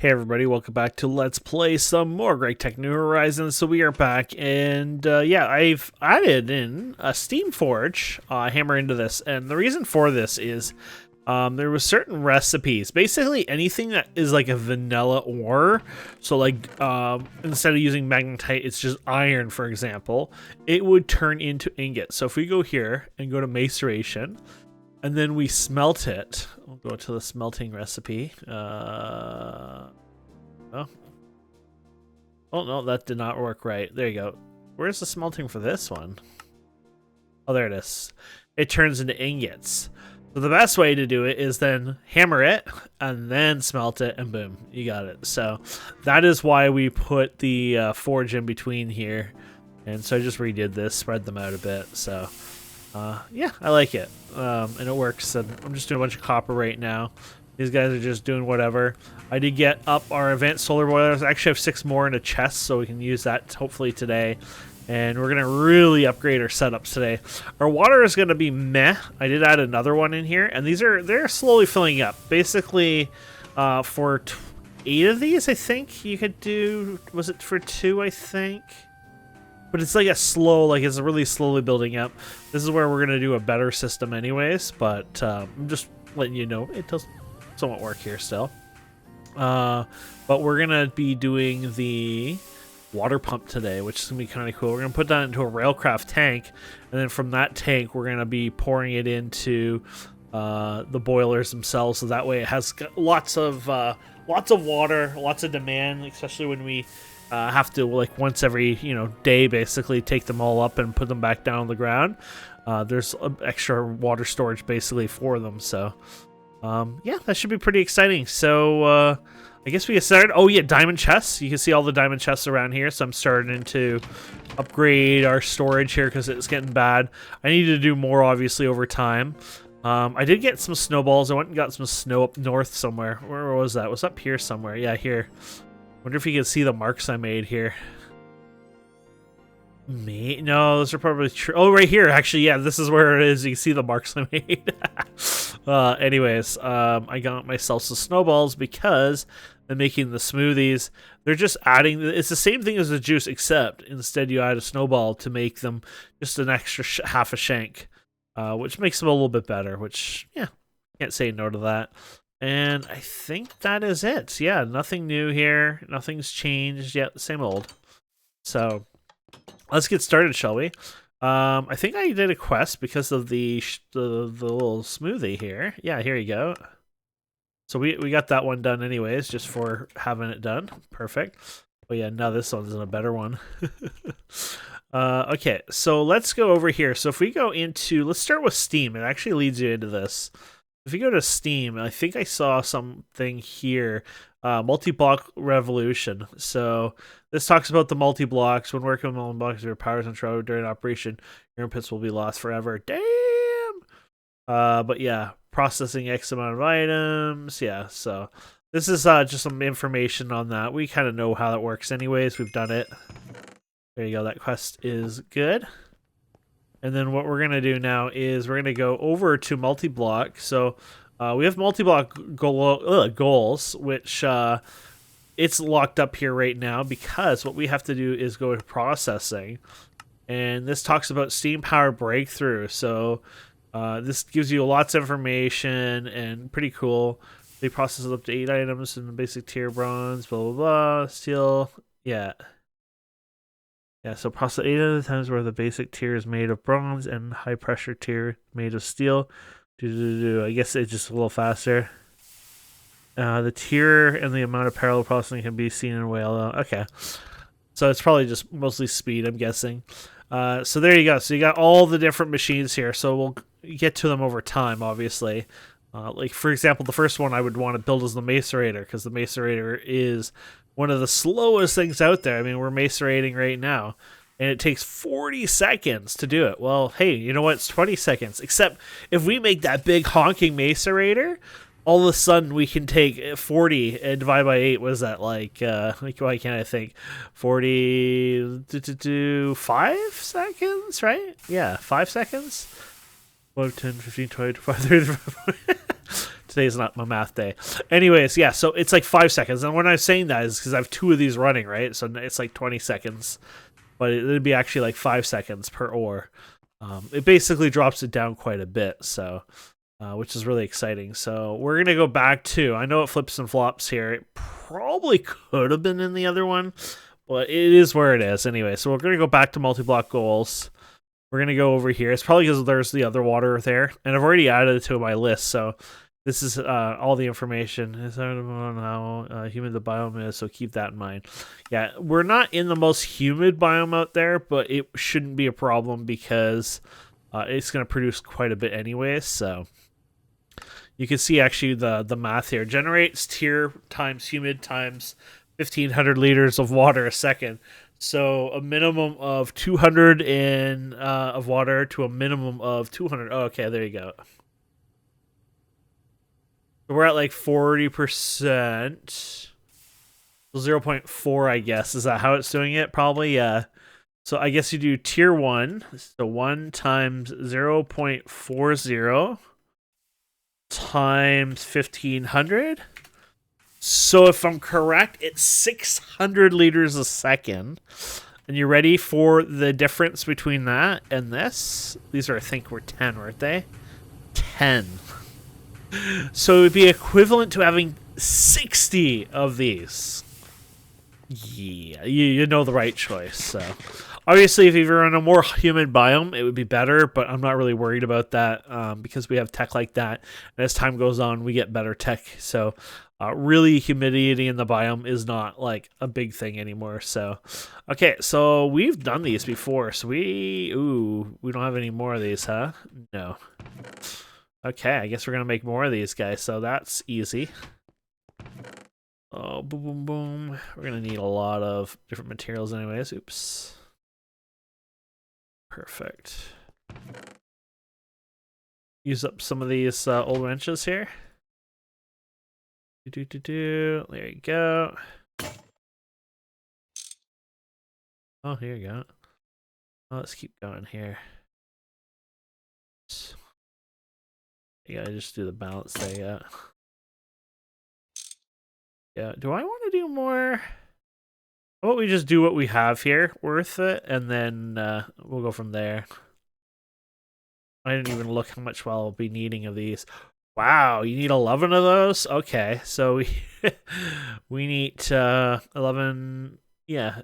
Hey everybody, welcome back to Let's Play some more Great Tech New Horizons. So we are back, and yeah, I've added in a Steam Forge hammer into this, and the reason for this is there was certain recipes, basically anything that is like a vanilla ore, so like instead of using magnetite, it's just iron, for example, it would turn into ingot. So if we go here and go to maceration, and then we smelt it. We'll go to the smelting recipe. Oh. Oh, no, that did not work right. There you go. Where's the smelting for this one? Oh, there it is. It turns into ingots. So the best way to do it is then hammer it and then smelt it, and boom, you got it. So that is why we put the forge in between here. And so I just redid this, spread them out a bit. So yeah, I like it, and it works. And I'm just doing a bunch of copper right now. These guys are just doing whatever. I did get up our advanced solar boilers. I actually have 6 more in a chest, so we can use that hopefully today. And we're gonna really upgrade our setups today. Our water is gonna be meh. I did add another one in here, and they're slowly filling up. Basically, for 8 of these, I think you could do. Was it for 2? I think. But it's like a slow, like it's really slowly building up. This is where we're going to do a better system anyways, but I'm just letting you know it does somewhat work here still. But we're going to be doing the water pump today, which is going to be kind of cool. We're going to put that into a railcraft tank, and then from that tank, we're going to be pouring it into the boilers themselves, so that way it has lots of water, lots of demand, especially when we have to, like, once every day basically take them all up and put them back down on the ground. There's extra water storage basically for them, so yeah, that should be pretty exciting. So I guess we get started. Oh yeah, diamond chests. You can see all the diamond chests around here, so I'm starting to upgrade our storage here because it's getting bad. I need to do more obviously over time. I did get some snowballs. I went and got some snow up north somewhere. Where was that? It was up here somewhere. Yeah, here. Wonder if you can see the marks I made here. No, those are probably true. Oh, right here, actually, yeah, this is where it is. You can see the marks I made. Anyways, I got myself some snowballs because I'm making the smoothies. They're just adding, it's the same thing as the juice, except instead you add a snowball to make them just an extra half a shank, which makes them a little bit better, which, yeah, can't say no to that. And I think that is it. Yeah, nothing new here. Nothing's changed yet. Same old. So let's get started, shall we? I think I did a quest because of the little smoothie here. Yeah, here you go. So we got that one done anyways, just for having it done. Perfect. Oh yeah, now this one's a better one. Okay, so let's go over here. So if we go into, let's start with Steam. It actually leads you into this. If you go to Steam, I think I saw something here, Multiblock Revolution. So this talks about the multi-blocks. When working with multi-blocks, your power is controlled during operation, your inputs will be lost forever. Damn! But yeah, processing X amount of items. Yeah, so this is just some information on that. We kind of know how that works anyways. We've done it. There you go. That quest is good. And then what we're going to do now is we're going to go over to Multiblock. So we have Multiblock goals, which it's locked up here right now because what we have to do is go to processing. And this talks about steam power breakthrough. So this gives you lots of information and pretty cool. They process up to 8 items in the basic tier, bronze, blah, blah, blah, steel. Yeah. Yeah, so process 8 of the times where the basic tier is made of bronze and high pressure tier made of steel. I guess it's just a little faster. The tier and the amount of parallel processing can be seen in whale. Okay. So it's probably just mostly speed, I'm guessing. So there you go. So you got all the different machines here. So we'll get to them over time, obviously. Like, for example, the first one I would want to build is the macerator, because the macerator is one of the slowest things out there. I mean, we're macerating right now, and it takes 40 seconds to do it. Well, hey, you know what? It's 20 seconds. Except if we make that big honking macerator, all of a sudden we can take 40 and divide by 8. What is that, like why can't I think? 40 to 5 seconds, right? Yeah, 5 seconds? 5, 10, 15, 20, 25, 30, Today's not my math day. Anyways, yeah, so it's like 5 seconds. And when I'm saying that is because I have 2 of these running, right? So it's like 20 seconds. But it'd be actually like 5 seconds per ore. It basically drops it down quite a bit, so which is really exciting. So we're going to go back to, I know it flips and flops here. It probably could have been in the other one, but it is where it is anyway. So we're going to go back to multi-block goals. We're going to go over here. It's probably because there's the other water there, and I've already added it to my list, so this is all the information. Is on how humid the biome is, so keep that in mind. Yeah, we're not in the most humid biome out there, but it shouldn't be a problem because it's going to produce quite a bit anyways. So you can see actually the math here. Generates tier times humid times 1,500 liters of water a second. So a minimum of 200 of water to a minimum of 200. Oh, okay, there you go. We're at like 40%. So 0.4, I guess. Is that how it's doing it? Probably, yeah. So I guess you do tier 1. So 1 times 0.40 times 1,500. So if I'm correct, it's 600 liters a second. And you ready for the difference between that and this? These are, I think, were 10, weren't they? 10. So it would be equivalent to having 60 of these. Yeah, you know the right choice. So obviously, if you're in a more humid biome, it would be better, but I'm not really worried about that because we have tech like that. And as time goes on, we get better tech. So really, humidity in the biome is not like a big thing anymore. So, okay, so we've done these before. So we don't have any more of these, huh? No. Okay, I guess we're going to make more of these guys, so that's easy. Oh, boom, boom, boom. We're going to need a lot of different materials anyways. Oops. Perfect. Use up some of these old wrenches here. There you go. Oh, here you go. Oh, let's keep going here. You gotta just do the balance there, yeah. Yeah, do I want to do more? How about we just do what we have here, worth it, and then we'll go from there. I didn't even look how much I'll be needing of these. Wow, you need 11 of those? Okay, so we need 11, yeah.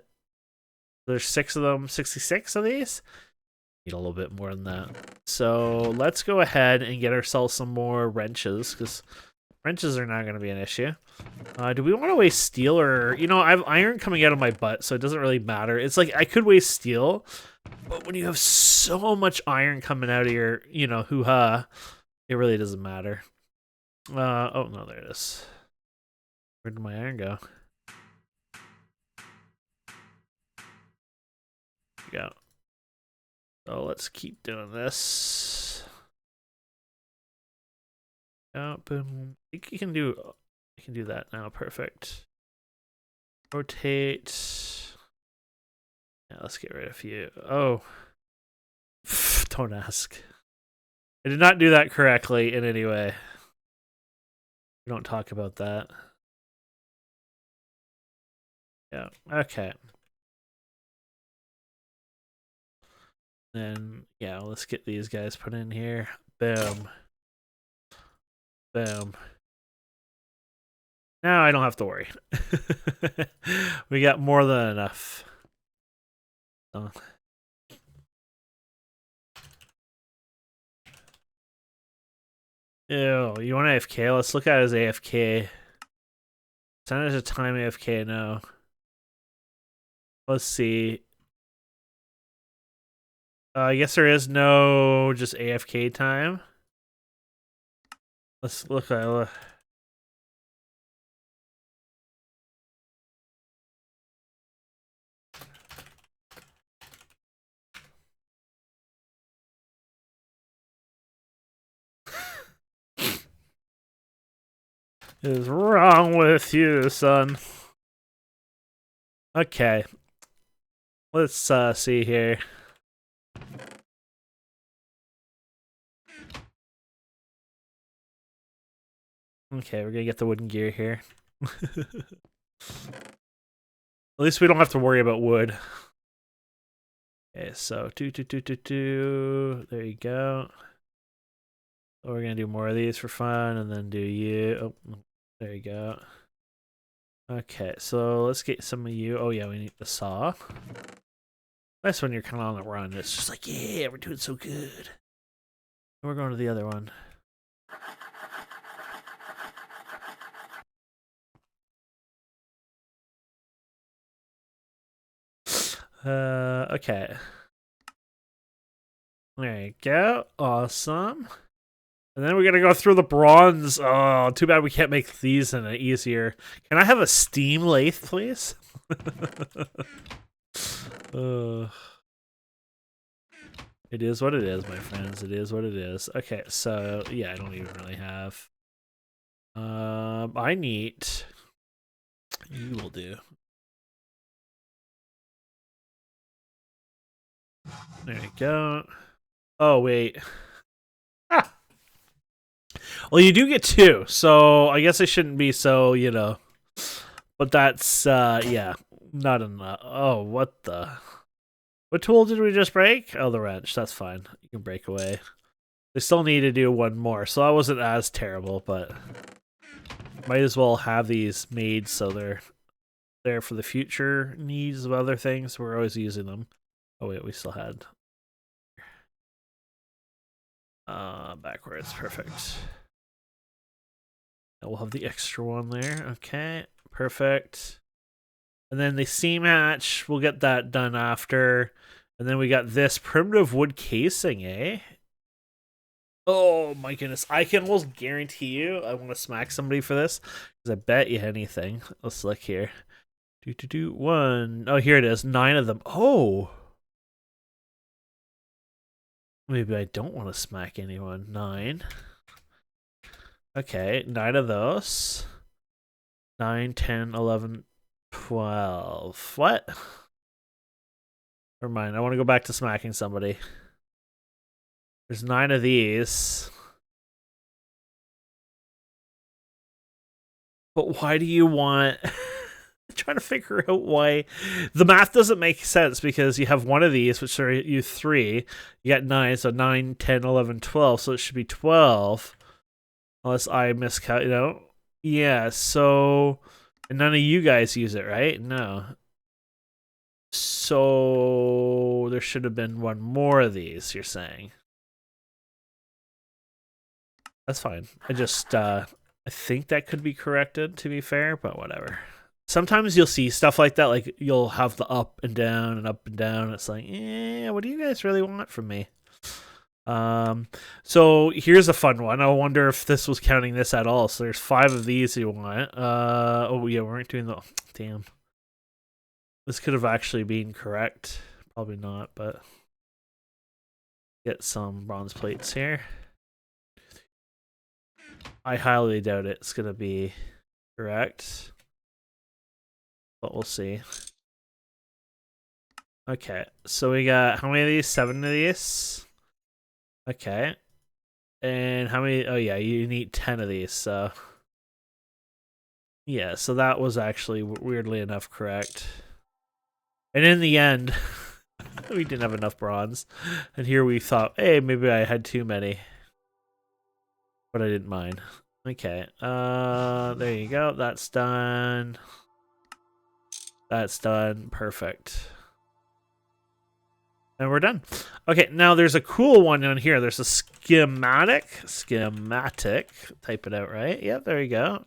There's 6 of them, 66 of these? Need a little bit more than that. So let's go ahead and get ourselves some more wrenches, because wrenches are not going to be an issue. Do we want to waste steel or... You know, I have iron coming out of my butt, so it doesn't really matter. It's like I could waste steel, but when you have so much iron coming out of your, you know, hoo-ha, it really doesn't matter. Oh, no, there it is. Where did my iron go? There we go. So let's keep doing this. Oh, boom. I think you can do that now. Perfect. Rotate. Yeah, let's get rid of a few. Oh. Don't ask. I did not do that correctly in any way. We don't talk about that. Yeah, okay. Then, yeah, let's get these guys put in here. Boom. Boom. Now I don't have to worry. We got more than enough. So. Ew, you want AFK? Let's look at it as AFK. Percentage of time AFK, no. Let's see. I guess there is no just AFK time. Let's look at it. What is wrong with you, son? Okay. Let's see here. Okay, we're gonna get the wooden gear here. At least we don't have to worry about wood. Okay, so there you go. So we're gonna do more of these for fun, and then do you. Oh, there you go. Okay, so let's get some of you. Oh yeah, we need the saw. That's when you're kind of on the run. It's just like, yeah, we're doing so good. And we're going to the other one. Okay. There you go. Awesome. And then we're gonna go through the bronze. Oh, too bad we can't make these in an easier. Can I have a steam lathe, please? It is what it is, my friends. It is what it is. Okay, so yeah, I don't even really have. I need. You will do. There you go. Oh wait. Ah. Well, you do get 2, so I guess I shouldn't be so, you know. But that's yeah, not enough. Oh, what the? What tool did we just break? Oh, the wrench. That's fine. You can break away. We still need to do one more, so that wasn't as terrible, but might as well have these made so they're there for the future needs of other things. We're always using them. Oh wait, we still had backwards. Perfect. And we'll have the extra one there. Okay, perfect. And then the seam hatch, we'll get that done after. And then we got this primitive wood casing, eh? Oh my goodness. I can almost guarantee you I want to smack somebody for this. Because I bet you anything. Let's look here. 1. Oh, here it is. 9 of them. Oh. Maybe I don't want to smack anyone. 9. Okay, 9 of those. 9, 10, 11, 12. What? Never mind. I want to go back to smacking somebody. There's 9 of these. But why do you want... I'm trying to figure out why. The math doesn't make sense because you have one of these, which are you 3. You got 9, so 9, 10, 11, 12. So it should be 12. Unless I miscalculate, you know? Yeah, so... And none of you guys use it, right? No. So there should have been one more of these, you're saying. That's fine. I just, I think that could be corrected, to be fair, but whatever. Sometimes you'll see stuff like that, like you'll have the up and down and up and down. It's like, what do you guys really want from me? So here's a fun one. I wonder if this was counting this at all. So there's 5 of these you want. Oh yeah, we weren't doing the, damn. This could have actually been correct. Probably not, but get some bronze plates here. I highly doubt it's gonna be correct, but we'll see. Okay, so we got how many of these? 7 of these. Okay, and how many? Oh yeah, you need 10 of these. So yeah, so that was actually weirdly enough correct. And in the end, we didn't have enough bronze, and here we thought, hey, maybe I had too many, but I didn't mind. Okay, there you go. That's done. That's done. Perfect. And we're done. Okay, now there's a cool one on here. There's a schematic. Type it out, right? Yep, there you go.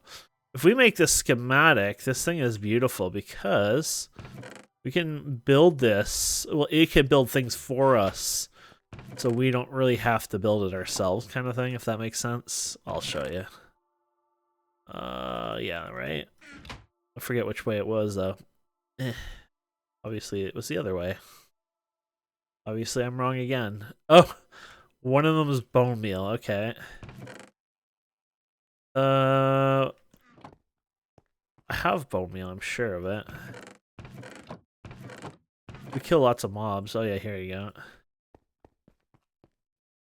If we make this schematic, this thing is beautiful because we can build this. Well, it can build things for us. So we don't really have to build it ourselves, kind of thing, if that makes sense. I'll show you. Yeah, right? I forget which way it was, though. Obviously, it was the other way. Obviously, I'm wrong again. Oh, one of them is bone meal. Okay. I have bone meal. I'm sure of it. We kill lots of mobs. Oh yeah, here you go.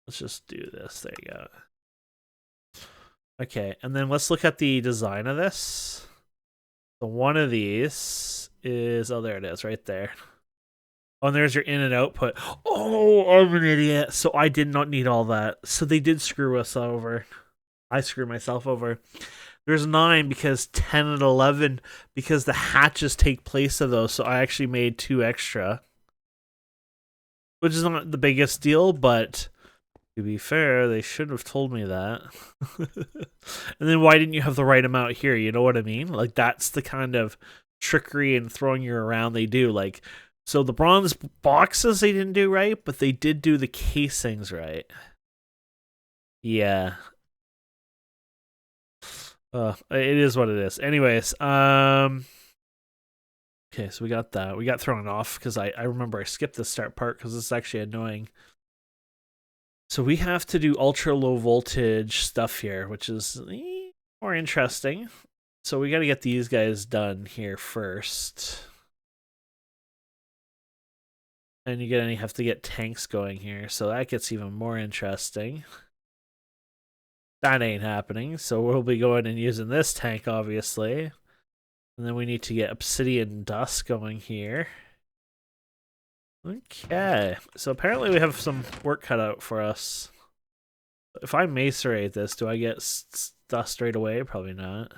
Let's just do this. There you go. Okay, and then let's look at the design of this. So one of these is, oh, there it is, right there. Oh, and there's your in and output. Oh, I'm an idiot. So I did not need all that. So they did screw us over. I screwed myself over. There's 9 because 10 and 11 because the hatches take place of those. So I actually made 2 extra, which is not the biggest deal, but to be fair, they should have told me that. And then why didn't you have the right amount here? You know what I mean? Like, that's the kind of trickery and throwing you around they do. Like, so the bronze boxes they didn't do right, but they did do the casings right. Yeah. It is what it is. Anyways, okay, so we got that. We got thrown off because I remember I skipped the start part because it's actually annoying. So we have to do ultra low voltage stuff here, which is more interesting. So we got to get these guys done here first. And you're going to have to get tanks going here, so that gets even more interesting. That ain't happening, so we'll be going and using this tank, obviously. And then we need to get obsidian dust going here. Okay, so apparently we have some work cut out for us. If I macerate this, do I get dust straight away? Probably not.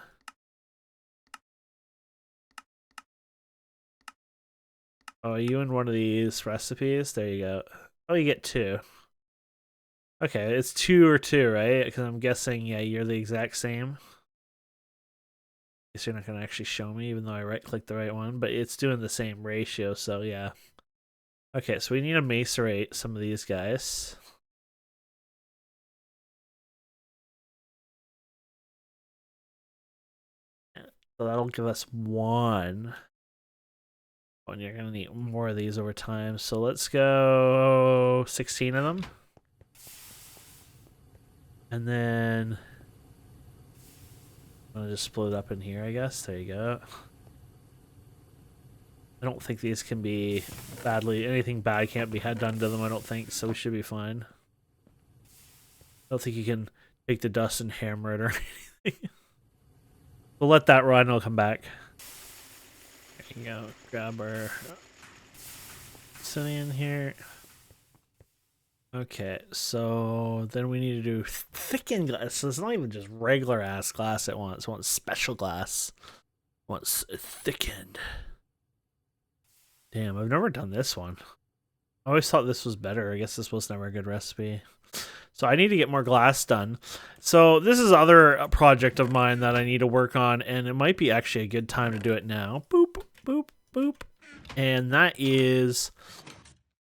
Oh, are you in one of these recipes? There you go. Oh, you get 2. Okay, it's 2 or 2, right? Because I'm guessing, yeah, you're the exact same. Guess you're not going to actually show me, even though I right-clicked the right one, but it's doing the same ratio, so yeah. Okay, so we need to macerate some of these guys. So that'll give us 1. And you're going to need more of these over time. So let's go 16 of them. And then I'm going to just split it up in here, I guess. There you go. I don't think these can be anything bad can't be done to them, I don't think, so we should be fine. I don't think you can take the dust and hammer it or anything. We'll let that run, I'll come back. There you go, grab our obsidian here. Okay, so then we need to do thickened glass. So it's not even just regular ass glass it wants. It wants special glass. It wants thickened. Damn, I've never done this one. I always thought this was better. I guess this was never a good recipe. So I need to get more glass done. So this is other project of mine that I need to work on, and it might be actually a good time to do it now. Boop, boop, boop. And that is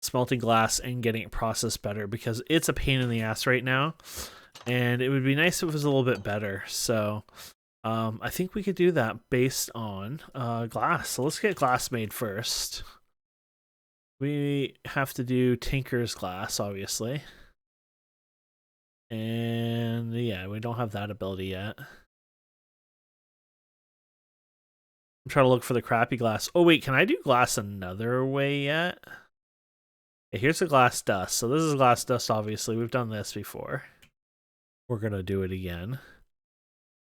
smelting glass and getting it processed better, because it's a pain in the ass right now. And it would be nice if it was a little bit better. So I think we could do that based on glass. So let's get glass made first. We have to do Tinker's glass, obviously. And yeah, we don't have that ability yet. I'm trying to look for the crappy glass. Oh wait, can I do glass another way yet? Okay, here's the glass dust. So this is glass dust, obviously. We've done this before. We're going to do it again.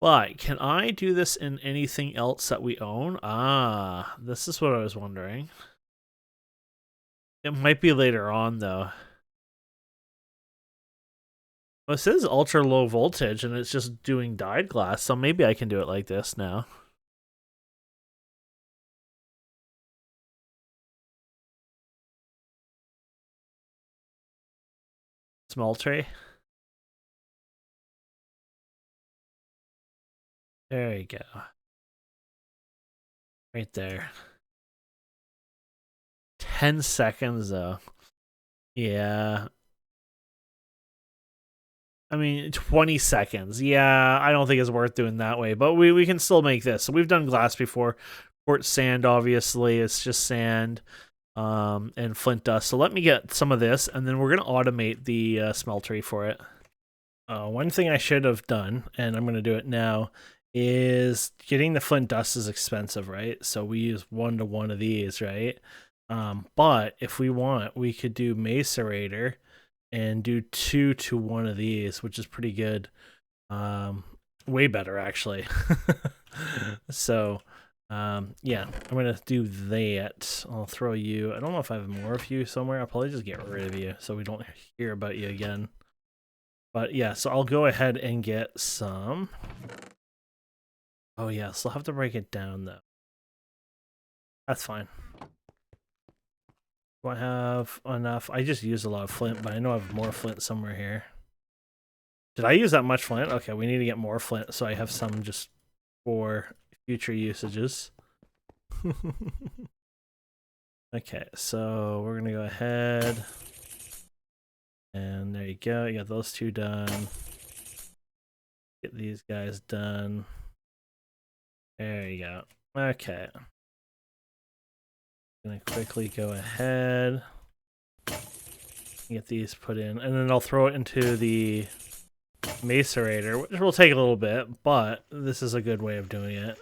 But can I do this in anything else that we own? Ah, this is what I was wondering. It might be later on, though. Well, it says ultra low voltage, and it's just doing dyed glass, so maybe I can do it like this now. Smeltery. There you go. Right there. 10 seconds, though. Yeah. I mean, 20 seconds. Yeah, I don't think it's worth doing that way, but we can still make this. So we've done glass before. Quartz sand, obviously. It's just sand and flint dust. So let me get some of this, and then we're going to automate the smeltery for it. One thing I should have done, and I'm going to do it now, is getting the flint dust is expensive, right? So we use 1 to 1 of these, right? But if we want, we could do macerator and do 2 to 1 of these, which is pretty good. way better actually. So yeah, I'm gonna do that. I'll throw you. I don't know if I have more of you somewhere. I'll probably just get rid of you so we don't hear about you again. But yeah, so I'll go ahead and get some. Oh yeah, so I'll have to break it down though. That's fine. Do I have enough? I just used a lot of flint, but I know I have more flint somewhere here. Did I use that much flint? Okay, we need to get more flint so I have some just for future usages. Okay, so we're gonna go ahead. And there you go, you got those two done. Get these guys done. There you go. Okay. Gonna quickly go ahead. Get these put in, and then I'll throw it into the macerator, which will take a little bit, but this is a good way of doing it.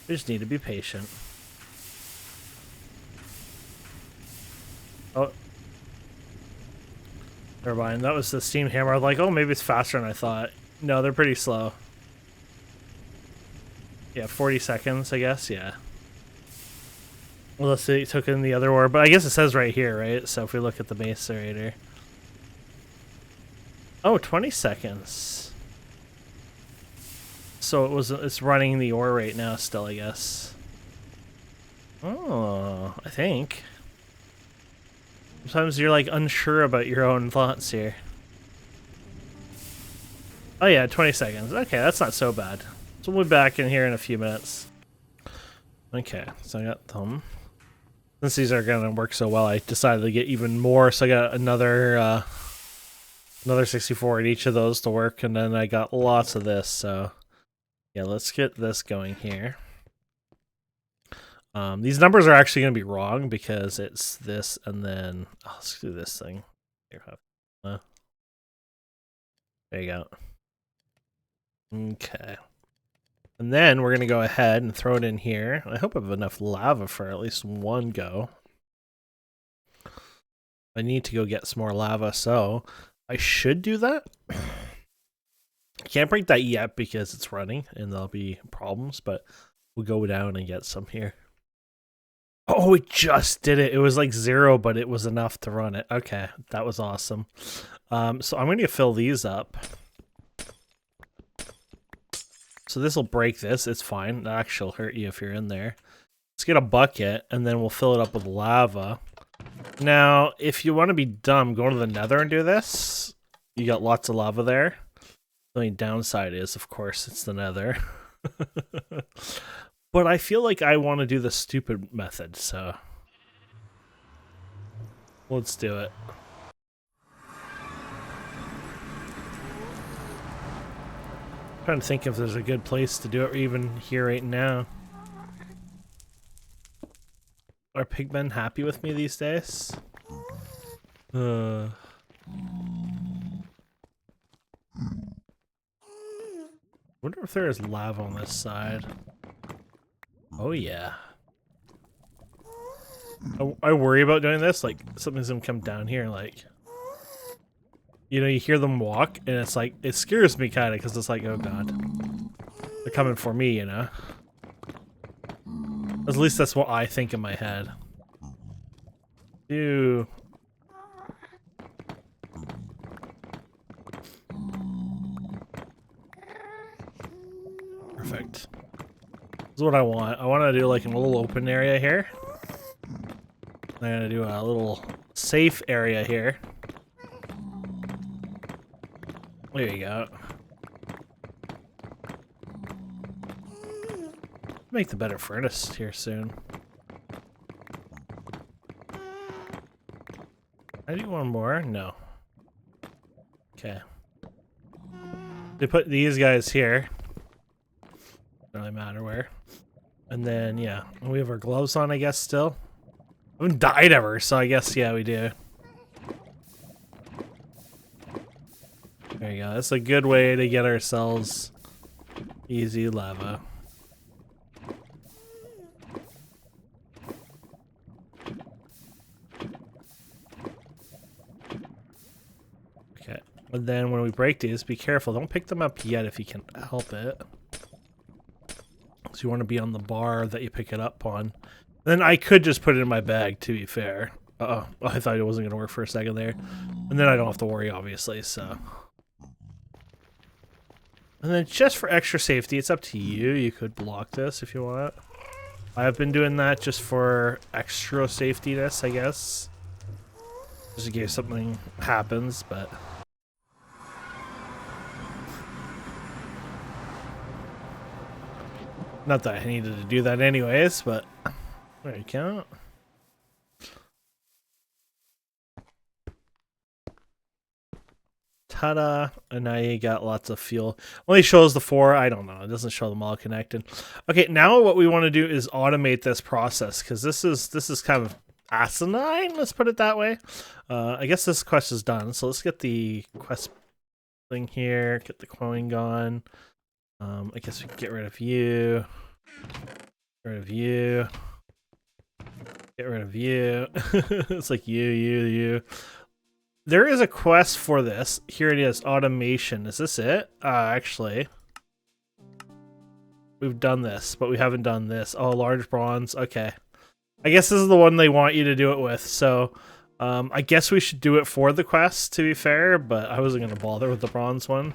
We just need to be patient. Oh. Never mind, that was the steam hammer. I was like, oh, maybe it's faster than I thought. No, they're pretty slow. Yeah, 40 seconds, I guess, yeah. Well, let's see, it took in the other ore, but I guess it says right here, right? So if we look at the macerator. Oh, 20 seconds. So it's running the ore right now still, I guess. Oh, I think. Sometimes you're like unsure about your own thoughts here. Oh yeah, 20 seconds. Okay, that's not so bad. So we'll be back in here in a few minutes. Okay, so I got them. Since these are gonna work so well, I decided to get even more. So I got another 64 in each of those to work, and then I got lots of this. So yeah, let's get this going here. These numbers are actually going to be wrong because it's this and then let's do this thing. There you go. Okay. And then we're going to go ahead and throw it in here. I hope I have enough lava for at least one go. I need to go get some more lava, so I should do that. I can't break that yet because it's running and there'll be problems, but we'll go down and get some here. Oh, it just did it. It was like 0, but it was enough to run it. Okay, that was awesome. So I'm going to fill these up. So this will break this. It's fine. That actually will hurt you if you're in there. Let's get a bucket, and then we'll fill it up with lava. Now, if you want to be dumb, go to the nether and do this. You got lots of lava there. The only downside is, of course, it's the nether. But I feel like I want to do the stupid method, so let's do it. I'm trying to think if there's a good place to do it even here right now. Are pigmen happy with me these days? Wonder if there is lava on this side. Oh yeah. I worry about doing this, like something's gonna come down here, like, you know, you hear them walk and it's like, it scares me kind of because it's like, oh god, they're coming for me, you know. At least that's what I think in my head. Ew. Perfect. This is what I want. I want to do like a little open area here. I'm gonna do a little safe area here. There you go. Make the better furnace here soon. I do one more? No. Okay. They put these guys here. Doesn't really matter where. And then, yeah, we have our gloves on, I guess, still. I haven't died ever, so I guess, yeah, we do. There you go. That's a good way to get ourselves easy lava. And then when we break these, be careful. Don't pick them up yet if you can help it. So you want to be on the bar that you pick it up on. Then I could just put it in my bag, to be fair. Uh-oh. I thought it wasn't going to work for a second there. And then I don't have to worry, obviously, so. And then just for extra safety, it's up to you. You could block this if you want. I've been doing that just for extra safetyness, I guess. Just in case something happens, but... Not that I needed to do that anyways, but... There you go. Ta-da! And now you got lots of fuel. Only shows the 4. I don't know. It doesn't show them all connected. Okay, now what we want to do is automate this process, because this is kind of asinine. Let's put it that way. I guess this quest is done. So let's get the quest thing here. Get the coin gone. I guess we can get rid of you. Get rid of you. Get rid of you. It's like you. There is a quest for this. Here it is, automation. Is this it? Actually, we've done this, but we haven't done this. Oh, large bronze. Okay. I guess this is the one they want you to do it with. So, I guess we should do it for the quest, to be fair, but I wasn't going to bother with the bronze one.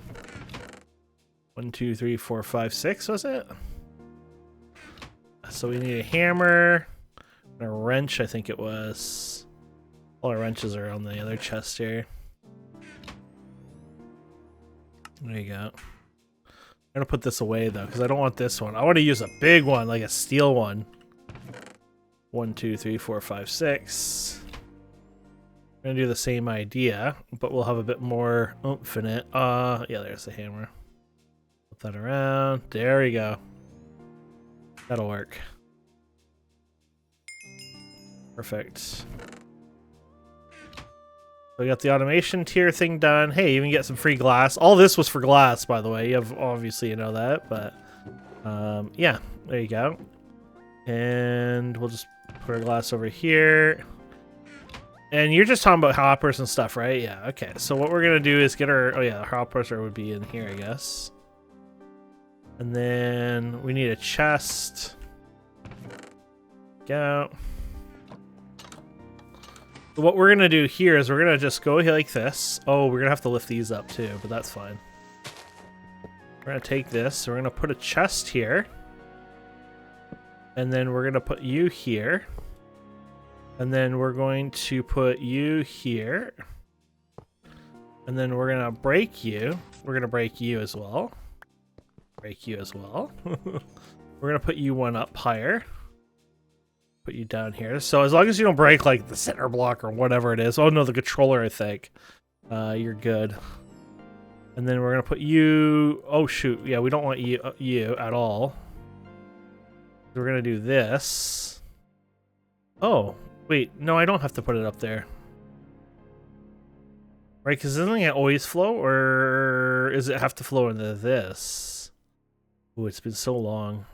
1, 2, 3, 4, 5, 6, was it? So we need a hammer and a wrench, I think it was. All our wrenches are on the other chest here. There you go. I'm gonna put this away though, because I don't want this one. I want to use a big one, like a steel one. 1, 2, 3, 4, 5, 6. I'm gonna do the same idea, but we'll have a bit more oomph in it. Yeah, there's the hammer. Flip that around. There we go. That'll work. Perfect. So we got the automation tier thing done. Hey, you even get some free glass. All this was for glass, by the way. You have obviously you know that, but yeah, there you go. And we'll just put our glass over here. And you're just talking about hoppers and stuff, right? Yeah, okay. So what we're gonna do is get our the hoppers would be in here, I guess. And then we need a chest. Go. What we're gonna do here is we're gonna just go like this. Oh, we're gonna have to lift these up too, but that's fine. We're gonna take this, we're gonna put a chest here. And then we're gonna put you here. And then we're going to put you here. And then we're gonna break you. We're gonna break you as well. Break you as well. We're gonna put you one up higher. Put you down here. So as long as you don't break like the center block or whatever it is. Oh no, the controller, I think. You're good. And then we're gonna put you. Oh shoot, yeah, we don't want you at all. We're gonna do this. Oh wait, no, I don't have to put it up there. Right? Because doesn't it always flow, or does it have to flow into this? Ooh, it's been so long.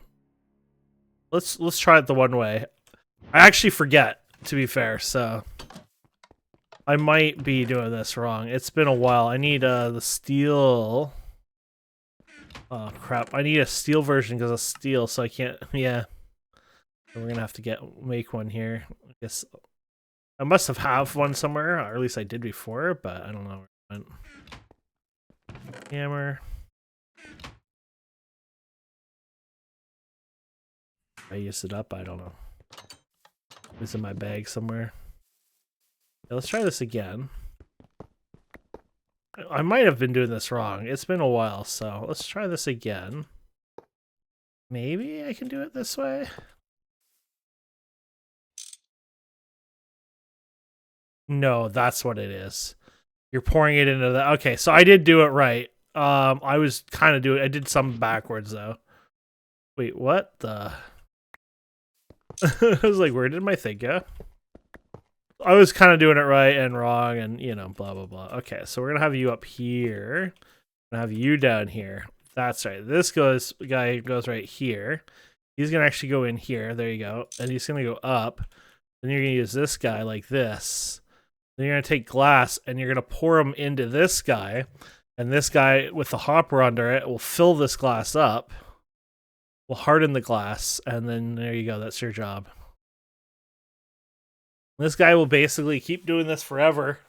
Let's try it the one way. I actually forget, to be fair, so I might be doing this wrong. It's been a while. I need the steel. Oh crap! I need a steel version because of steel, so I can't. Yeah, so we're gonna have to make one here. I guess I must have one somewhere, or at least I did before, but I don't know where it went. Hammer. I used it up. I don't know. It's in my bag somewhere. Yeah, let's try this again. I might have been doing this wrong. It's been a while, so let's try this again. Maybe I can do it this way. No, that's what it is. You're pouring it into the... Okay, so I did do it right. I was kind of doing... I did some backwards, though. Wait, what the... I was like, where did my thing go? I was kind of doing it right and wrong and, you know, blah, blah, blah. Okay, so we're going to have you up here. We're going to have you down here. That's right. This guy goes right here. He's going to actually go in here. There you go. And he's going to go up. Then you're going to use this guy like this. Then you're going to take glass and you're going to pour them into this guy. And this guy with the hopper under it will fill this glass up. Will harden the glass. And then there you go. That's your job. This guy will basically keep doing this forever.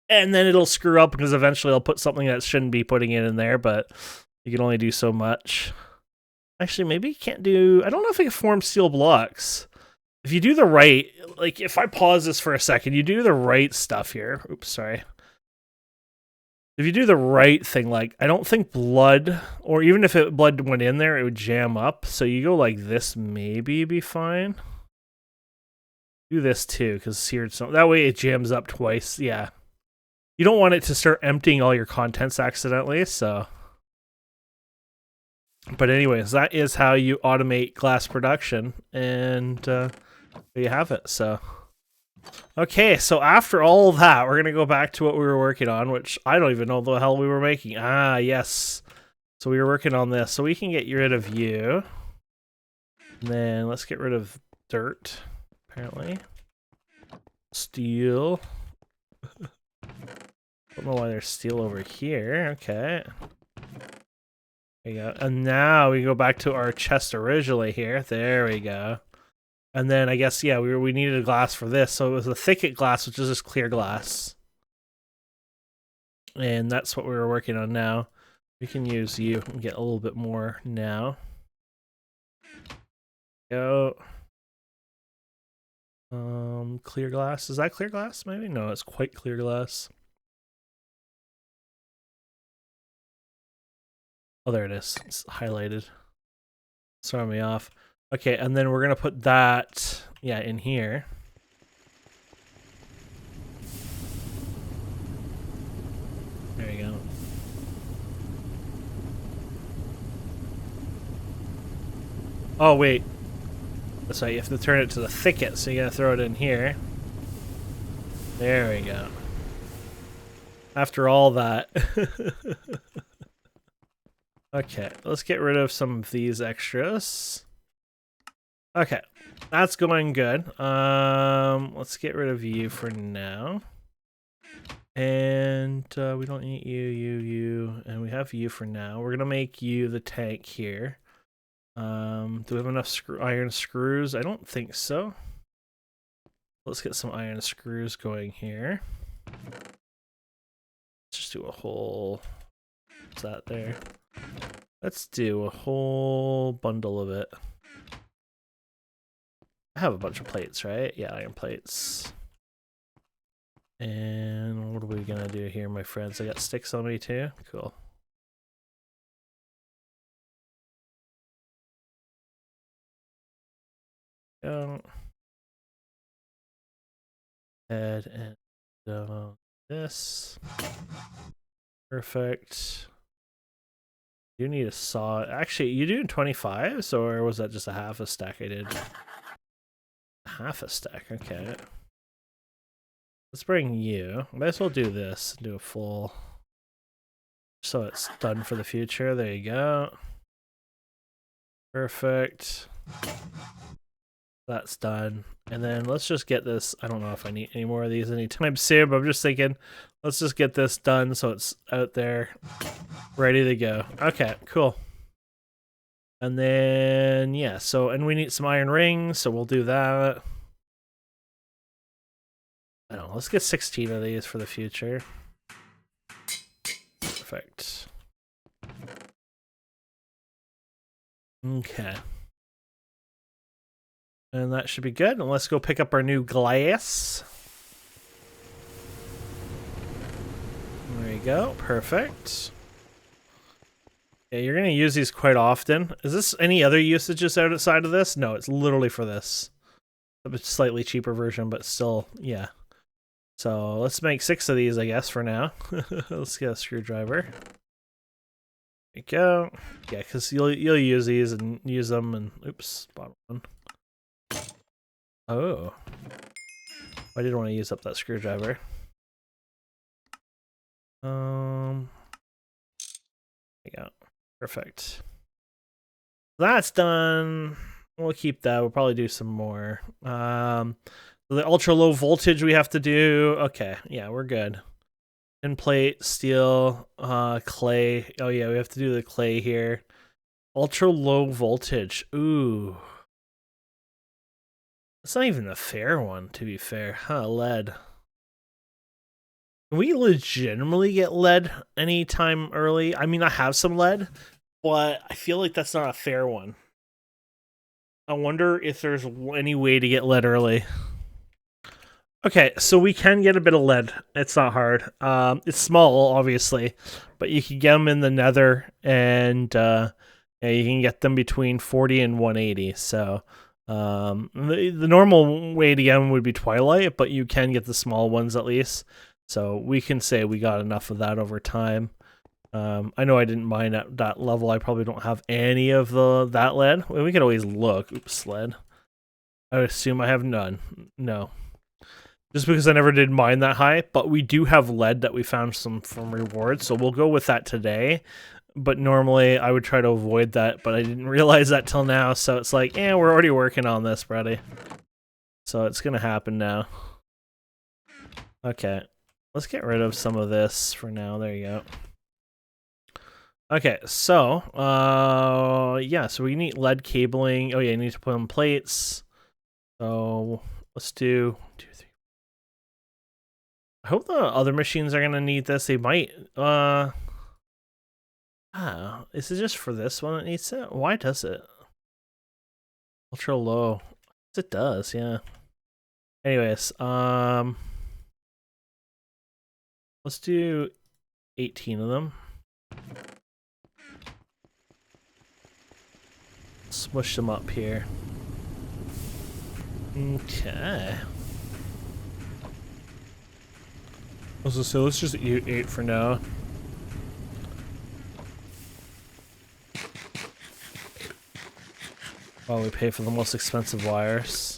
And then it'll screw up because eventually I'll put something that shouldn't be putting it in there. But you can only do so much. Actually, maybe you can't do... I don't know if I can form steel blocks. If you do the right... Like, if I pause this for a second, you do the right stuff here. Oops, sorry. If you do the right thing, like, I don't think blood... Or even if blood went in there, it would jam up. So you go like this, maybe be fine. Do this too, because here it's... That way it jams up twice, yeah. You don't want it to start emptying all your contents accidentally, so... But anyways, that is how you automate glass production, and there you have it, so... Okay, so after all that, we're going to go back to what we were working on, which I don't even know the hell we were making. Ah, yes. So we were working on this, so we can get rid of you. And then let's get rid of dirt, apparently. Steel. Don't know why there's steel over here. Okay. There you go. And now we go back to our chest originally here. There we go. And then I guess, yeah, we needed a glass for this. So it was a thicket glass, which is just clear glass. And that's what we were working on now. We can use you and get a little bit more now. Go. Clear glass. Is that clear glass maybe? No, it's quite clear glass. Oh, there it is. It's highlighted. It's throwing me off. Okay, and then we're going to put that, yeah, in here. There you go. Oh, wait. That's right, you have to turn it to the thicket, so you got to throw it in here. There we go. After all that. Okay, let's get rid of some of these extras. Okay, that's going good. Let's get rid of you for now. And we don't need you, and we have you for now. We're gonna make you the tank here. Do we have enough iron screws? I don't think so. Let's get some iron screws going here. Let's just do a whole... What's that there? Let's do a whole bundle of it. I have a bunch of plates, right? Yeah, iron plates. And what are we gonna do here, my friends? I got sticks on me too? Cool. Go. Add and this. Perfect. You need a saw. Actually, you doing 25s, or was that just a half a stack I did? Half a stack, okay. Let's bring you. Might as well do this. Do a full. So it's done for the future. There you go. Perfect. That's done. And then let's just get this. I don't know if I need any more of these anytime soon, but I'm just thinking, let's just get this done so it's out there, ready to go. Okay, cool. And then, yeah, so, and we need some iron rings, so we'll do that. I don't know, let's get 16 of these for the future. Perfect. Okay. And that should be good. And let's go pick up our new glass. There you go. Perfect. Yeah, you're going to use these quite often. Is this any other usages outside of this? No, it's literally for this. A slightly cheaper version, but still, yeah. So let's make 6 of these, I guess, for now. Let's get a screwdriver. There you go. Yeah, because you'll use these and use them and... Oops, bottom one. Oh. I didn't want to use up that screwdriver. There you go. Perfect. That's done. We'll keep that. We'll probably do some more. The ultra low voltage we have to do. Okay, yeah, we're good. Tin plate, steel, clay. Oh yeah, we have to do the clay here. Ultra low voltage. Ooh. That's not even a fair one, to be fair. Huh, lead. Can we legitimately get lead anytime early? I mean, I have some lead, but I feel like that's not a fair one. I wonder if there's any way to get lead early. Okay, so we can get a bit of lead. It's not hard. It's small, obviously, but you can get them in the nether, and yeah, you can get them between 40 and 180. So the normal way to get them would be Twilight, but you can get the small ones at least. So we can say we got enough of that over time. I know I didn't mine at that level. I probably don't have any of that lead. Well, we could always look. Oops, lead. I would assume I have none. No. Just because I never did mine that high, but we do have lead that we found some from rewards, so we'll go with that today. But normally I would try to avoid that, but I didn't realize that till now, so it's like, we're already working on this, buddy. So it's gonna happen now. Okay, let's get rid of some of this for now. There you go. Okay, so, yeah, so we need lead cabling. Oh yeah, you need to put on plates. So let's do 2, 3. I hope the other machines are gonna need this. They might. Is it just for this one that needs it? Why does it? Ultra low. It does, yeah. Anyways, let's do 18 of them. Smush them up here. Okay. So let's just eat 8 for now. While we pay for the most expensive wires.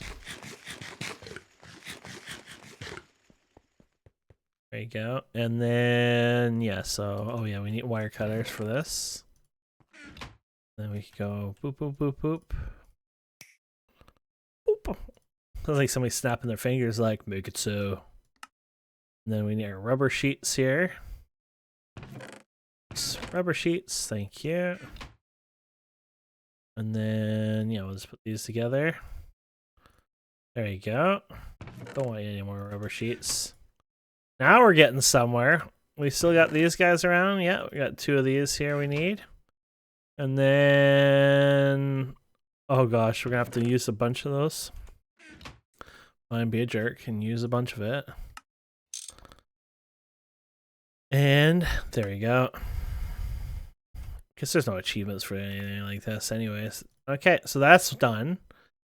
There you go. And then, yeah, so, oh yeah, we need wire cutters for this. Then we can go boop, boop, boop, boop. Boop. Sounds like somebody snapping their fingers like, make it so. And then we need our rubber sheets here. Rubber sheets, thank you. And then, yeah, we'll just put these together. There you go. Don't want any more rubber sheets. Now we're getting somewhere. We still got these guys around. Yeah, we got 2 of these here we need. And then, oh gosh, we're gonna have to use a bunch of those. I'd be a jerk and use a bunch of it. And there we go. Guess there's no achievements for anything like this anyways. Okay, so that's done.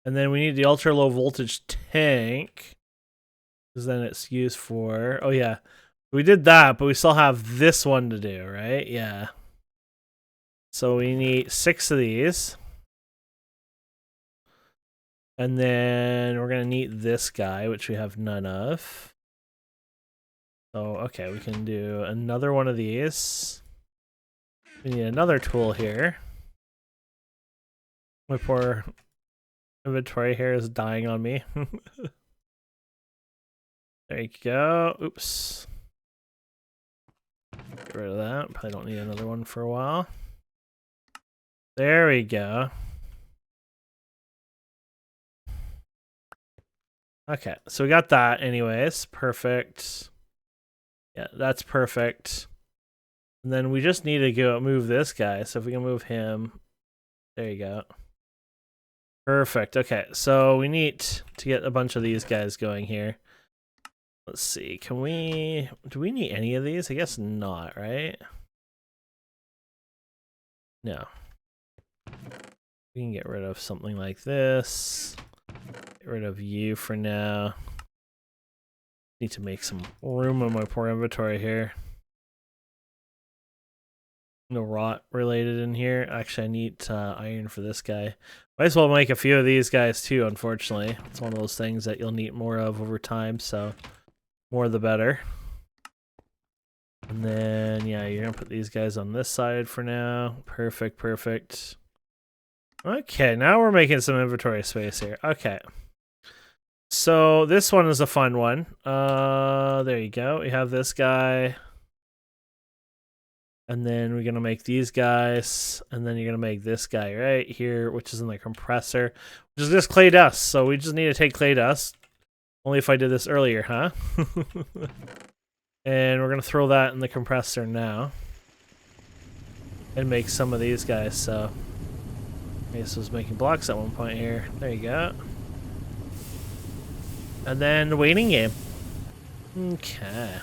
And then we need the ultra low voltage tank. Because then it's used for, oh yeah. We did that, but we still have this one to do, right? Yeah. So we need 6 of these. And then we're going to need this guy, which we have none of. So, okay, we can do another one of these. We need another tool here. My poor inventory here is dying on me. There you go. Oops. Get rid of that. Probably don't need another one for a while. There we go. Okay, so we got that anyways. Perfect. Yeah, that's perfect. And then we just need to go move this guy. So if we can move him. There you go. Perfect. Okay, so we need to get a bunch of these guys going here. Let's see. Do we need any of these? I guess not, right? No. We can get rid of something like this. Get rid of you for now. Need to make some room on my poor inventory here. No rot related in here. Actually, I need iron for this guy. Might as well make a few of these guys too, unfortunately. It's one of those things that you'll need more of over time, so more the better. And then, yeah, you're gonna put these guys on this side for now. Perfect, perfect. Okay, now we're making some inventory space here. Okay. So this one is a fun one. There you go. We have this guy. And then we're going to make these guys. And then you're going to make this guy right here, which is in the compressor, which is just clay dust. So we just need to take clay dust. Only if I did this earlier, huh? And we're going to throw that in the compressor now. And make some of these guys, so... I guess I was making blocks at one point here. There you go. And then the waiting game. Okay.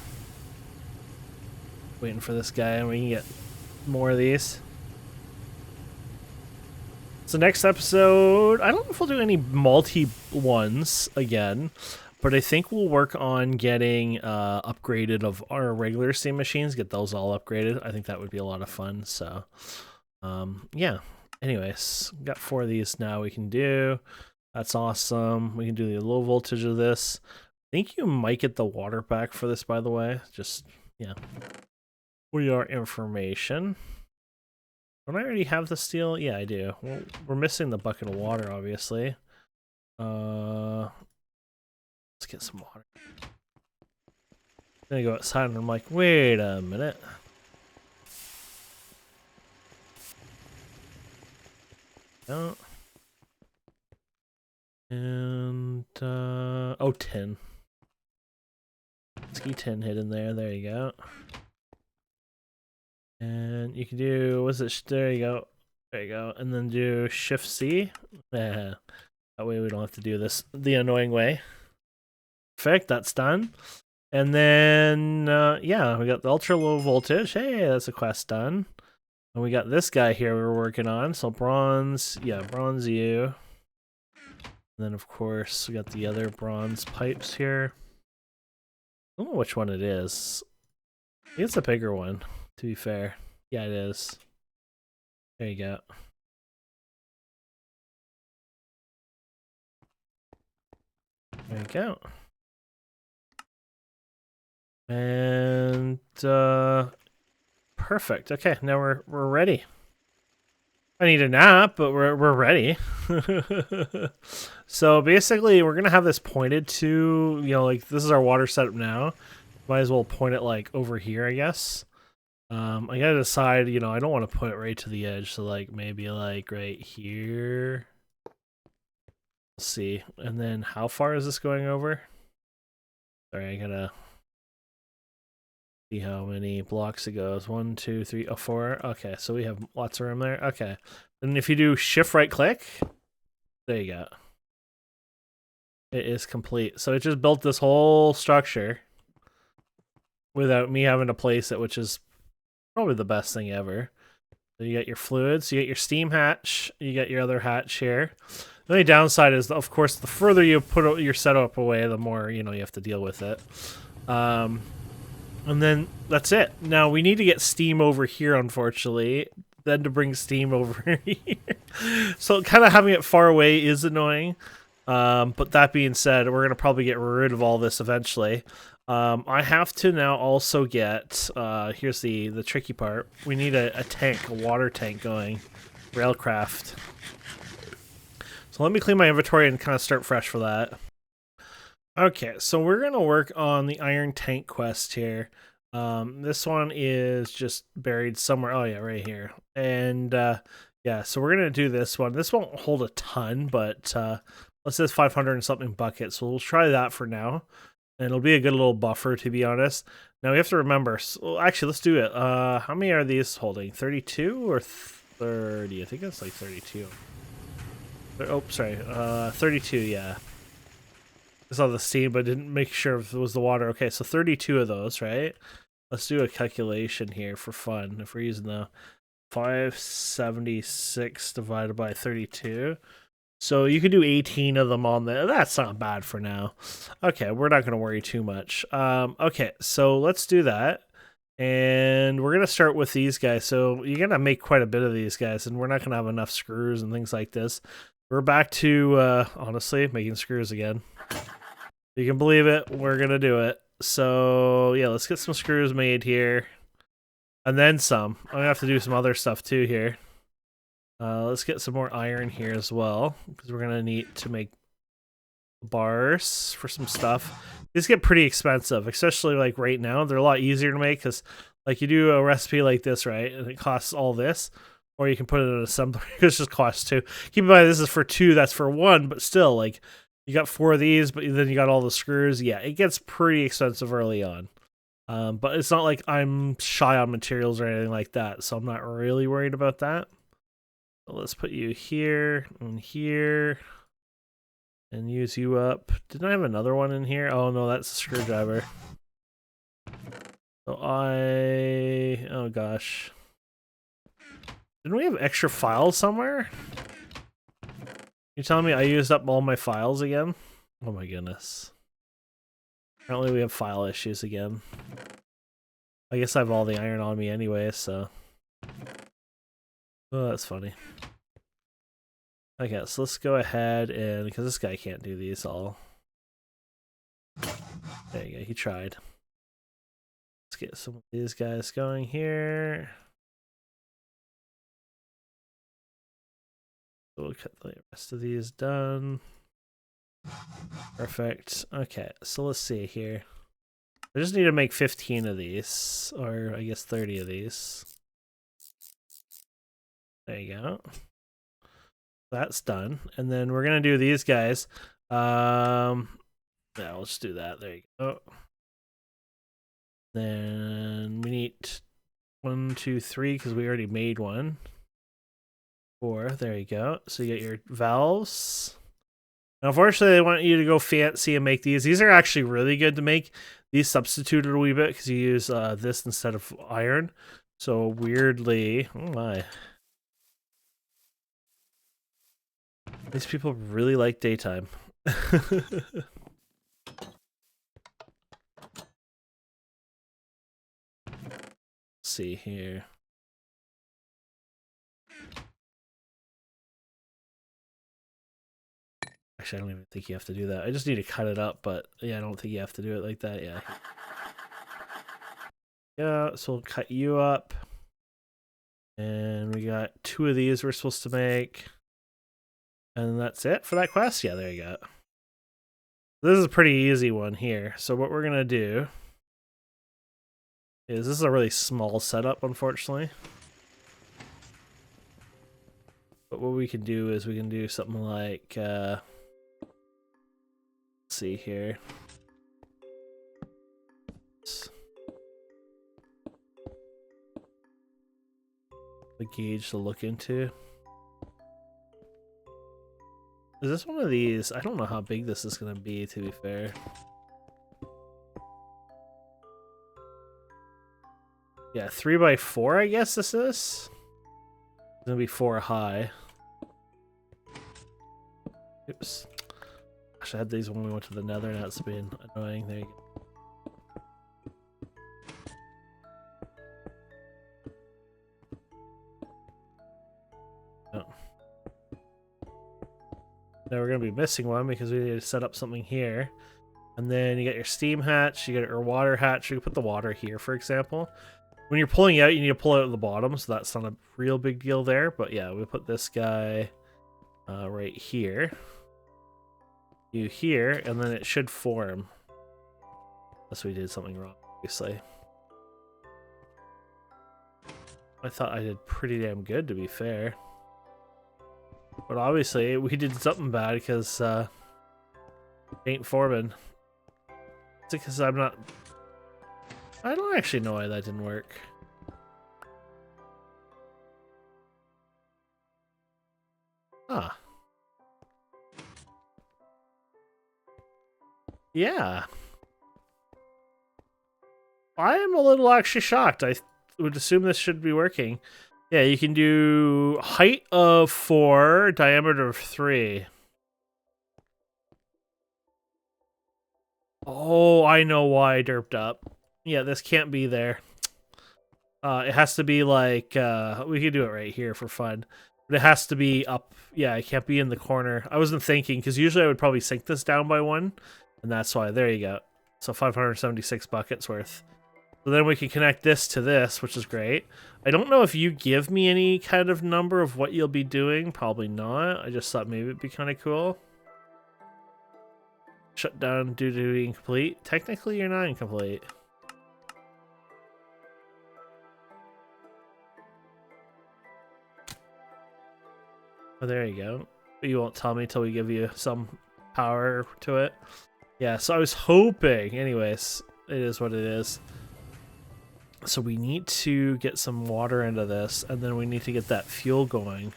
Waiting for this guy, and we can get more of these. So next episode, I don't know if we'll do any multi ones again, but I think we'll work on getting upgraded of our regular steam machines, get those all upgraded. I think that would be a lot of fun, so yeah. Anyways, got 4 of these now we can do. That's awesome. We can do the low voltage of this. I think you might get the water back for this, by the way. Just, yeah. For your information. Don't I already have the steel? Yeah, I do. Well, we're missing the bucket of water, obviously. Let's get some water. Then I go outside and I'm like, wait a minute. No. And, oh, tin. Ski tin hidden there. There you go. And you can do, what's it? There you go. There you go. And then do Shift C. That way we don't have to do this the annoying way. Perfect. That's done. And then, yeah, we got the ultra low voltage. Hey, that's a quest done. And we got this guy here we're working on. So bronze, yeah, bronze you. And then, of course, we got the other bronze pipes here. I don't know which one it is. I think it's a bigger one, to be fair. Yeah, it is. There you go. There you go. And, perfect. Okay, now we're ready. I need a nap, but we're ready. So basically, we're gonna have this pointed to, you know, like this is our water setup now. Might as well point it like over here, I guess. I gotta decide, you know, I don't want to put it right to the edge, so like maybe like right here. Let's see. And then how far is this going over? Sorry, I gotta see how many blocks it goes. 1, 2, 3, 4. Okay, so we have lots of room there. Okay. And if you do shift right click, there you go. It is complete. So it just built this whole structure without me having to place it, which is probably the best thing ever. So you got your fluids, you got your steam hatch, you got your other hatch here. The only downside is, of course, the further you put your setup away, the more, you know, you have to deal with it. And then that's it. Now we need to get steam over here, unfortunately. Then to bring steam over here. So kind of having it far away is annoying. But that being said, we're going to probably get rid of all this eventually. I have to now also get, here's the tricky part. We need a tank, a water tank going. Railcraft. So let me clean my inventory and kind of start fresh for that. Okay, so we're going to work on the iron tank quest here. This one is just buried somewhere. Oh yeah, right here. And yeah, so we're going to do this one. This won't hold a ton, but let's say 500 and something buckets. So we'll try that for now. And it'll be a good little buffer, to be honest. Now we have to remember, so actually let's do it. How many are these holding? 32 or 30? I think it's like 32. Oh, sorry. 32, yeah. I saw the steam, but didn't make sure if it was the water. Okay, so 32 of those, right? Let's do a calculation here for fun. If we're using the 576 divided by 32. So you can do 18 of them on there. That's not bad for now. Okay, we're not going to worry too much. Okay, so let's do that. And we're going to start with these guys. So you're going to make quite a bit of these guys, and we're not going to have enough screws and things like this. We're back to, honestly, making screws again. You can believe it, we're going to do it. So, yeah, let's get some screws made here. And then some. I'm going to have to do some other stuff too here. Let's get some more iron here as well, because we're going to need to make bars for some stuff. These get pretty expensive, especially like right now. They're a lot easier to make because like you do a recipe like this, right? And it costs all this. Or you can put it in an assembler. It just costs 2. Keep in mind this is for 2, that's for 1, but still, like, you got 4 of these, but then you got all the screws. Yeah, it gets pretty expensive early on. But it's not like I'm shy on materials or anything like that, so I'm not really worried about that. So let's put you here and here. And use you up. Didn't I have another one in here? Oh no, that's a screwdriver. So oh gosh. Didn't we have extra files somewhere? You telling me I used up all my files again? Oh my goodness. Apparently we have file issues again. I guess I have all the iron on me anyway, so. Oh, that's funny. Okay, so let's go ahead and, because this guy can't do these all. There you go, he tried. Let's get some of these guys going here. We'll cut the rest of these done. Perfect. Okay, so let's see here. I just need to make 15 of these, or I guess 30 of these. There you go. That's done. And then we're gonna do these guys. Yeah, let's do that. There you go. Then we need 1, 2, 3 because we already made one. 4. There you go. So you get your valves. Now, unfortunately, they want you to go fancy and make these. These are actually really good to make. These substituted a wee bit because you use this instead of iron. So weirdly, oh my. These people really like daytime. Let's see here. Actually, I don't even think you have to do that. I just need to cut it up, but yeah, I don't think you have to do it like that. Yeah. Yeah, so we'll cut you up. And we got 2 of these we're supposed to make. And that's it for that quest? Yeah, there you go. This is a pretty easy one here. So what we're going to do is, this is a really small setup, unfortunately. But what we can do is we can do something like, let's see here. The gauge to look into. Is this one of these? I don't know how big this is going to be, to be fair. Yeah, 3x4, I guess this is. It's going to be 4 high. Oops. Gosh, I had these when we went to the nether, now it's been annoying. There you go. Now we're going to be missing one because we need to set up something here. And then you get your steam hatch, you get your water hatch. You can put the water here, for example. When you're pulling out, you need to pull out at the bottom, so that's not a real big deal there. But yeah, we put this guy right here. You here, and then it should form. Unless we did something wrong, obviously. I thought I did pretty damn good, to be fair. But obviously, we did something bad because ain't forming. It's because I'm not... I don't actually know why that didn't work. Ah. Yeah. I am a little actually shocked. I would assume this should be working. Yeah, you can do height of 4, diameter of 3. Oh, I know why I derped up. Yeah, this can't be there. It has to be like, we could do it right here for fun. But it has to be up. Yeah, it can't be in the corner. I wasn't thinking, because usually I would probably sink this down by 1. And that's why. There you go. So 576 buckets worth. So then we can connect this to this, which is great. I don't know if you give me any kind of number of what you'll be doing. Probably not. I just thought maybe it'd be kind of cool. Shut down due to being incomplete. Technically, you're not incomplete. Oh, there you go. But you won't tell me till we give you some power to it. Yeah, so I was hoping. Anyways, it is what it is. So we need to get some water into this, and then we need to get that fuel going.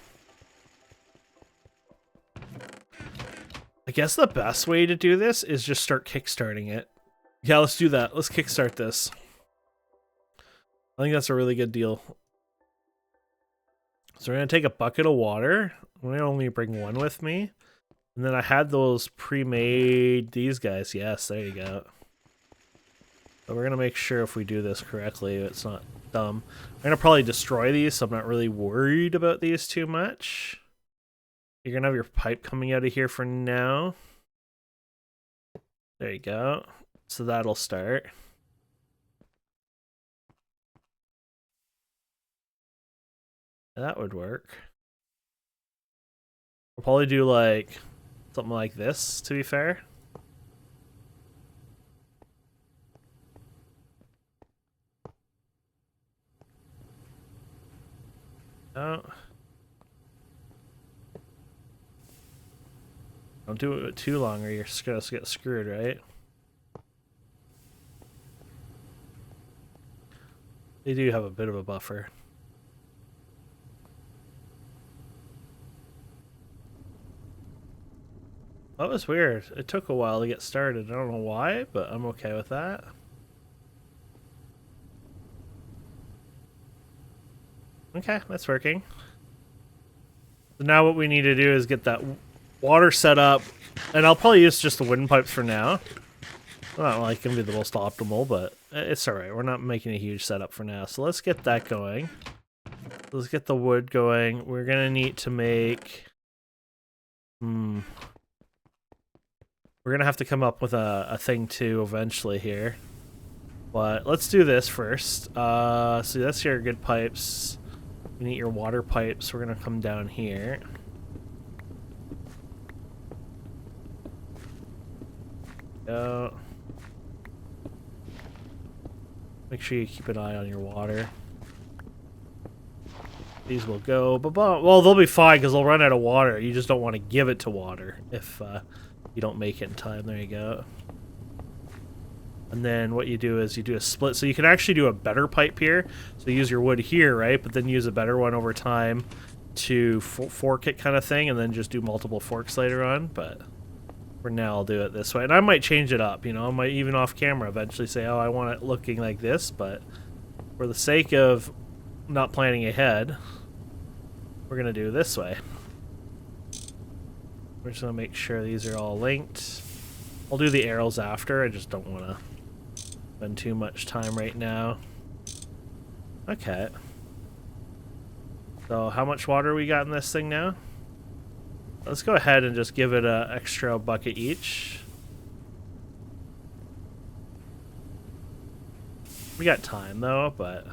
I guess the best way to do this is just start kickstarting it. Yeah, let's do that. Let's kickstart this. I think that's a really good deal. So we're going to take a bucket of water. I'm going to only bring one with me. And then I had those pre-made, these guys. Yes, there you go. So we're going to make sure if we do this correctly, it's not dumb. I'm going to probably destroy these, so I'm not really worried about these too much. You're going to have your pipe coming out of here for now. There you go. So that'll start. That would work. We'll probably do like something like this, to be fair. No. Don't do it too long or you're just gonna get screwed, right? They do have a bit of a buffer. That was weird. It took a while to get started. I don't know why, but I'm okay with that. Okay, that's working. So now what we need to do is get that water set up, and I'll probably use just the wooden pipes for now. Not like gonna be the most optimal, but it's alright. We're not making a huge setup for now. So let's get that going. Let's get the wood going. We're gonna need to make... We're gonna have to come up with a thing too eventually here. But let's do this first. So that's your good pipes. You need your water pipes. We're gonna come down here. Go. Make sure you keep an eye on your water. These will go. Well, they'll be fine because they'll run out of water. You just don't want to give it to water if you don't make it in time. There you go. And then what you do is you do a split. So you can actually do a better pipe here. So you use your wood here, right? But then use a better one over time to fork it kind of thing. And then just do multiple forks later on. But for now, I'll do it this way. And I might change it up. You know, I might even off camera eventually say, oh, I want it looking like this. But for the sake of not planning ahead, we're going to do it this way. We're just going to make sure these are all linked. I'll do the arrows after. I just don't want to spend too much time right now. Okay. So how much water we got in this thing now? Let's go ahead and just give it an extra bucket each. We got time though, but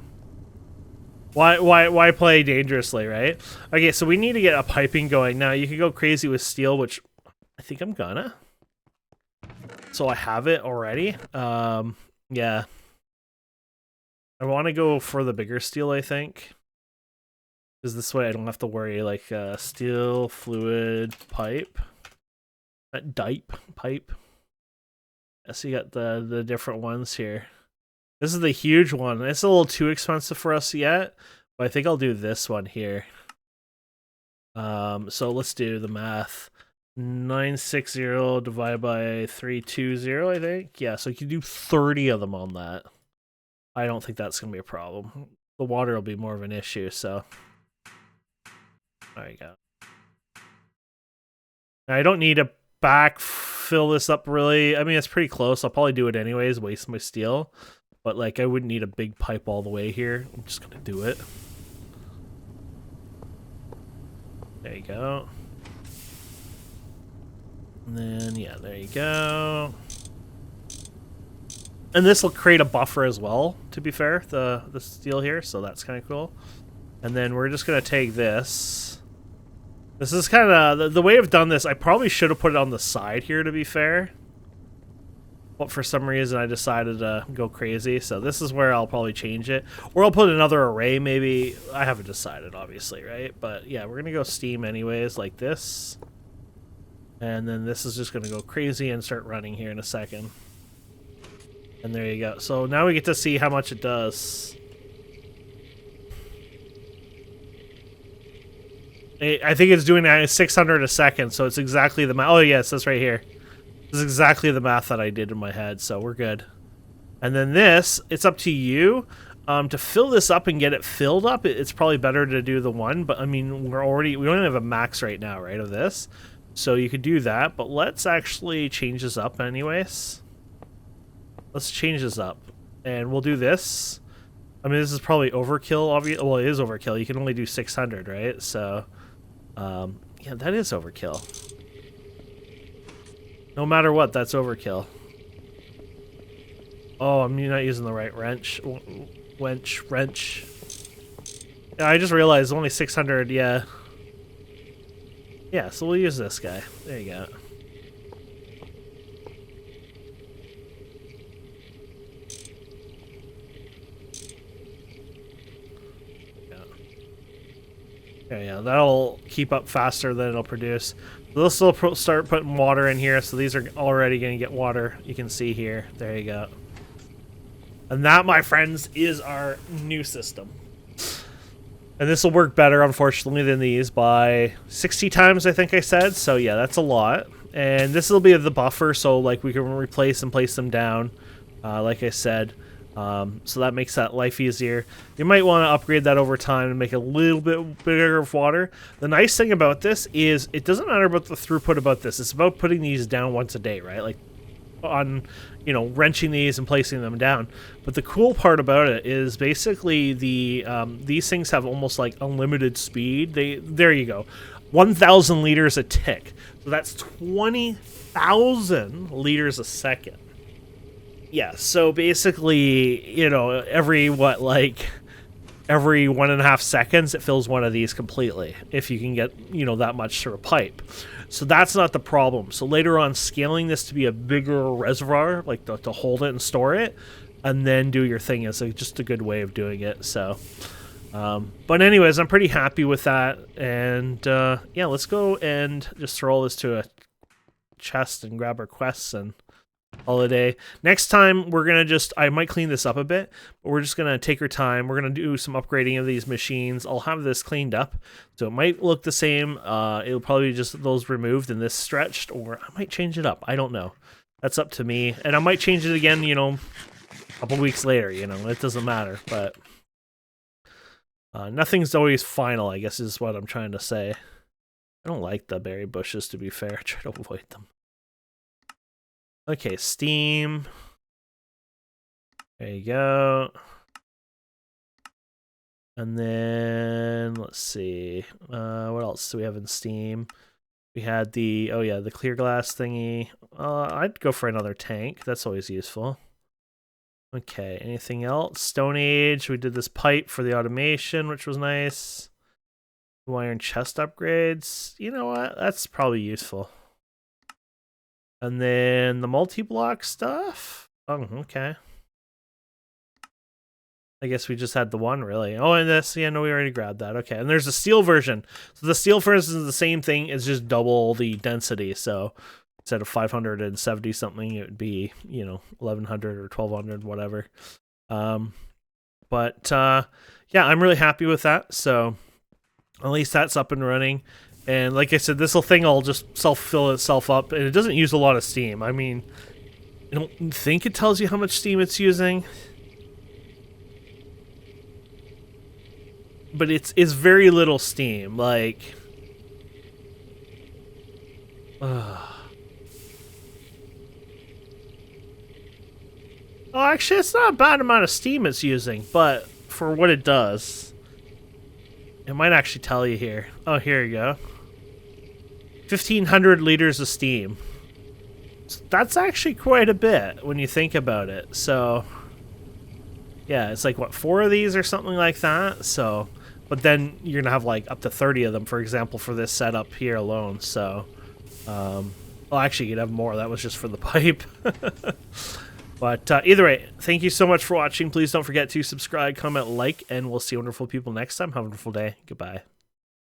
why play dangerously, right? Okay, so we need to get a piping going. Now you can go crazy with steel, which I think I'm gonna. So I have it already. Yeah. I want to go for the bigger steel, I think. Because this way I don't have to worry, like, steel, fluid, pipe. Dipe, pipe. Yeah, so you got the different ones here. This is the huge one. It's a little too expensive for us yet, but I think I'll do this one here. So let's do the math. 960 divided by 320, I think. Yeah, so you can do 30 of them on that. I don't think that's going to be a problem. The water will be more of an issue, so... There you go. Now, I don't need to backfill this up, really. I mean, it's pretty close. I'll probably do it anyways, waste my steel. But, like, I wouldn't need a big pipe all the way here. I'm just going to do it. There you go. And then, yeah, there you go. And this will create a buffer as well, to be fair, the steel here, so that's kind of cool. And then we're just going to take this. This is kind of, the way I've done this, I probably should have put it on the side here, to be fair. but for some reason I decided to go crazy. So this is where I'll probably change it. Or I'll put another array maybe. I haven't decided, obviously, right? But yeah, we're going to go steam anyways, like this. And then this is just going to go crazy and start running here in a second. And there you go. So now we get to see how much it does. I think it's doing 600 a second, so it's exactly the math. Oh, yes, that's right here. This is exactly the math that I did in my head, so we're good. And then this, it's up to you. To fill this up and get it filled up, it's probably better to do the one, but I mean, we only have a max right now, right, of this. So you could do that, but let's actually change this up anyways. Let's change this up, and we'll do this. I mean, this is probably overkill, obviously. Well, it is overkill. You can only do 600, right? So, yeah, that is overkill. No matter what, that's overkill. Oh, I'm not using the right wrench. Wrench. Yeah, I just realized only 600, yeah. Yeah, so we'll use this guy. There you go. Yeah, that'll keep up faster than it'll produce. So this will start putting water in here, so these are already going to get water. You can see here. There you go. And that, my friends, is our new system. And this will work better, unfortunately, than these by 60 times, I think I said. So yeah, that's a lot. And this will be the buffer, so like we can replace and place them down, like I said. So that makes that life easier. You might want to upgrade that over time and make a little bit bigger of water. The nice thing about this is it doesn't matter about the throughput about this. It's about putting these down once a day, right? Like on, you know, wrenching these and placing them down. But the cool part about it is basically these things have almost like unlimited speed. There you go. 1,000 liters a tick. So that's 20,000 liters a second. Yeah, so basically, you know, every 1.5 seconds, it fills one of these completely, if you can get, you know, that much through a pipe. So that's not the problem. So later on, scaling this to be a bigger reservoir, like to hold it and store it, and then do your thing is just a good way of doing it. So, but anyways, I'm pretty happy with that. And yeah, let's go and just throw all this to a chest and grab our quests and holiday. Next time we're gonna I might clean this up a bit, but we're just gonna take our time. We're gonna do some upgrading of these machines. I'll have this cleaned up, so it might look the same. It'll probably just those removed and this stretched, or I might change it up. I don't know. That's up to me, and I might change it again, you know, a couple weeks later. You know, it doesn't matter. But nothing's always final, I guess is what I'm trying to say. I don't like the berry bushes, to be fair. I try to avoid them. Okay, steam. There you go. And then, let's see. What else do we have in steam? We had the, oh yeah, the clear glass thingy. I'd go for another tank. That's always useful. Okay, anything else? Stone Age. We did this pipe for the automation, which was nice. Iron chest upgrades. You know what? That's probably useful. And then the multi-block stuff. Oh, okay. I guess we just had the one, really. Oh, and this, yeah, no, we already grabbed that. Okay, and there's a steel version. So the steel version is the same thing. It's just double the density. So instead of 570 something, it would be, you know, 1,100 or 1,200, whatever. But yeah, I'm really happy with that. So at least that's up and running. And like I said, this little thing will just self-fill itself up, and it doesn't use a lot of steam. I mean, I don't think it tells you how much steam it's using. But it's very little steam, like... Oh, actually, it's not a bad amount of steam it's using, but for what it does... It might actually tell you here. Oh, here you go. 1,500 liters of steam. So that's actually quite a bit when you think about it. So, yeah, it's like, what, 4 of these or something like that? So, but then you're going to have, like, up to 30 of them, for example, for this setup here alone. So, Well, actually, you'd have more. That was just for the pipe. But either way, thank you so much for watching. Please don't forget to subscribe, comment, like, and we'll see wonderful people next time. Have a wonderful day. Goodbye.